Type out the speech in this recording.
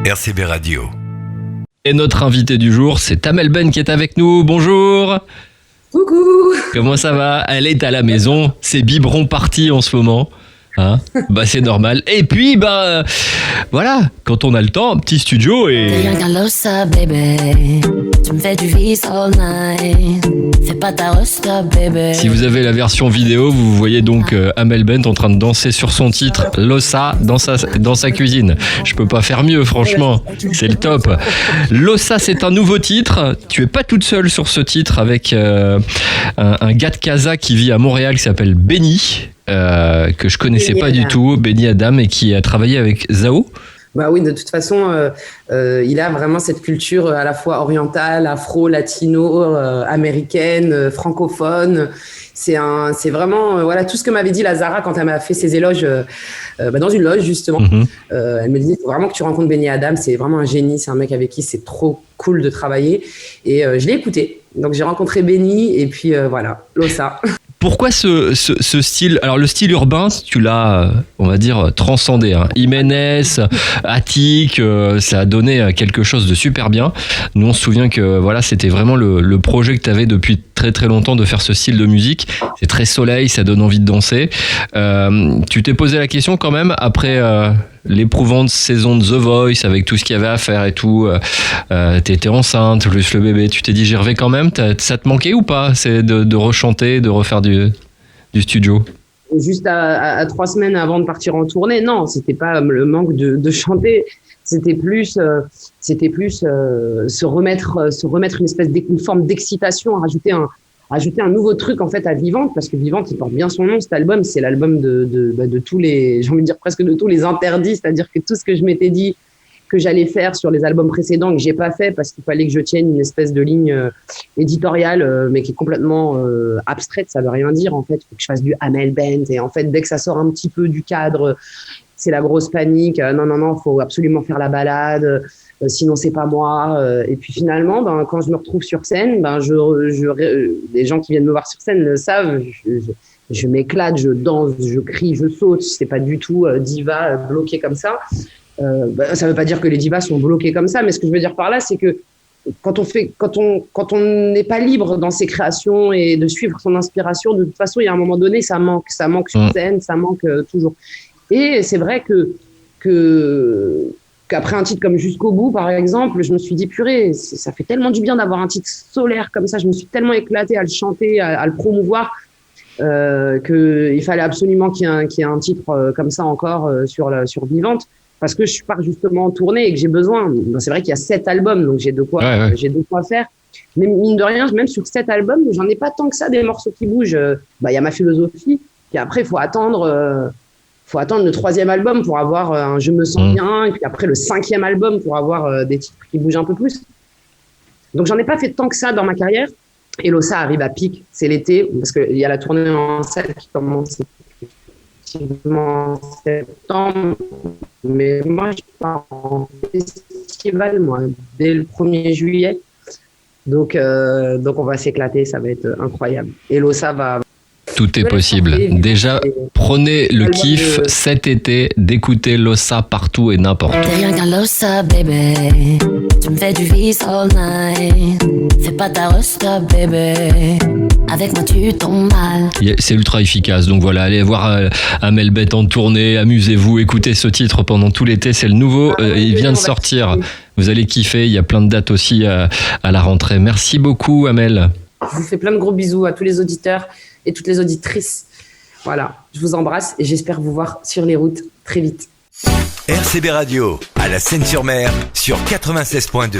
RCB Radio. Et notre invité du jour, c'est Amel Ben qui est avec nous. Bonjour. Coucou. Comment ça va? Elle est à la maison, c'est biberon parti en ce moment. Hein, bah c'est normal. Et puis voilà, quand on a le temps, un petit studio et tu me fais du vice all night. Fais pas ta rosta, baby. Si vous avez la version vidéo, vous voyez donc Amel Bent en train de danser sur son titre Lossa dans sa cuisine. Je peux pas faire mieux, franchement. C'est le top. Lossa, c'est un nouveau titre. Tu es pas toute seule sur ce titre avec un gars de Casa qui vit à Montréal qui s'appelle Benny. Que je connaissais pas du tout, Benny Adam, et qui a travaillé avec Zao. Bah oui, de toute façon, il a vraiment cette culture à la fois orientale, afro, latino, américaine, francophone. C'est vraiment voilà tout ce que m'avait dit la Zara quand elle m'a fait ses éloges dans une loge justement. Elle me dit vraiment que tu rencontres Benny Adam, c'est vraiment un génie, c'est un mec avec qui c'est trop cool de travailler. Et je l'ai écouté. Donc j'ai rencontré Benny et puis voilà, Lossa. Pourquoi ce style? Alors le style urbain, tu l'as, on va dire, transcendé. Hein. Jiménez, Attic, ça a donné quelque chose de super bien. Nous, on se souvient que voilà, c'était vraiment le projet que tu avais depuis très très longtemps de faire ce style de musique. C'est très soleil, ça donne envie de danser. Tu t'es posé la question quand même après l'éprouvante saison de The Voice avec tout ce qu'il y avait à faire et tout. T'étais enceinte, plus le bébé. Tu t'es dit j'y reviens quand même. Ça te manquait ou pas? C'est de rechanter, de refaire du studio? Juste à 3 semaines avant de partir en tournée, non, c'était pas le manque de chanter. C'était plus se remettre une forme d'excitation, rajouter un nouveau truc en fait à Vivante, parce que Vivante, il porte bien son nom, cet album, c'est l'album de tous les, j'ai envie de dire presque de tous les interdits, c'est-à-dire que tout ce que je m'étais dit que j'allais faire sur les albums précédents que j'ai pas fait parce qu'il fallait que je tienne une espèce de ligne éditoriale mais qui est complètement abstraite, ça veut rien dire en fait, il faut que je fasse du Amel Bent et en fait dès que ça sort un petit peu du cadre, c'est la grosse panique, non, faut absolument faire la balade, sinon c'est pas moi. Et puis finalement, quand je me retrouve sur scène, les gens qui viennent me voir sur scène le savent, je m'éclate, je danse, je crie, je saute. C'est pas du tout diva bloquée comme ça. Ça veut pas dire que les divas sont bloquées comme ça, mais ce que je veux dire par là, c'est que quand on n'est pas libre dans ses créations et de suivre son inspiration, de toute façon, il y a un moment donné, ça manque sur scène, ça manque toujours. Et c'est vrai qu'après un titre comme Jusqu'au bout, par exemple, je me suis dit, purée, ça fait tellement du bien d'avoir un titre solaire comme ça. Je me suis tellement éclatée à le chanter, à le promouvoir, qu'il fallait absolument qu'il y ait un titre comme ça encore sur Vivante, parce que je pars justement en tournée et que j'ai besoin. C'est vrai qu'il y a 7 albums, donc j'ai de quoi faire. Mais mine de rien, même sur 7 albums, j'en ai pas tant que ça des morceaux qui bougent. Y a ma philosophie, puis après, il faut attendre le 3e album pour avoir un Je me sens bien, et puis après le 5e album pour avoir des titres qui bougent un peu plus. Donc j'en ai pas fait tant que ça dans ma carrière. Et Lossa arrive à pic, c'est l'été, parce qu'il y a la tournée en salle qui commence effectivement en septembre. Mais moi, je pars en festival, dès le 1er juillet. Donc on va s'éclater, ça va être incroyable. Et Lossa va... Tout est possible. Déjà, prenez le kiff cet été d'écouter Lossa partout et n'importe où. T'es rien qu'un Lossa, bébé. Tu me fais du vice all night. Fais pas ta rosta, bébé. Avec moi, tu tombes mal. C'est ultra efficace. Donc voilà, allez voir Amel Bent en tournée. Amusez-vous, écoutez ce titre pendant tout l'été. C'est le nouveau. Il vient de sortir. Vous allez kiffer. Il y a plein de dates aussi à la rentrée. Merci beaucoup, Amel. Je vous fais plein de gros bisous à tous les auditeurs et toutes les auditrices. Voilà, je vous embrasse et j'espère vous voir sur les routes très vite. RCB Radio, à la Seine-sur-Mer, sur 96.2.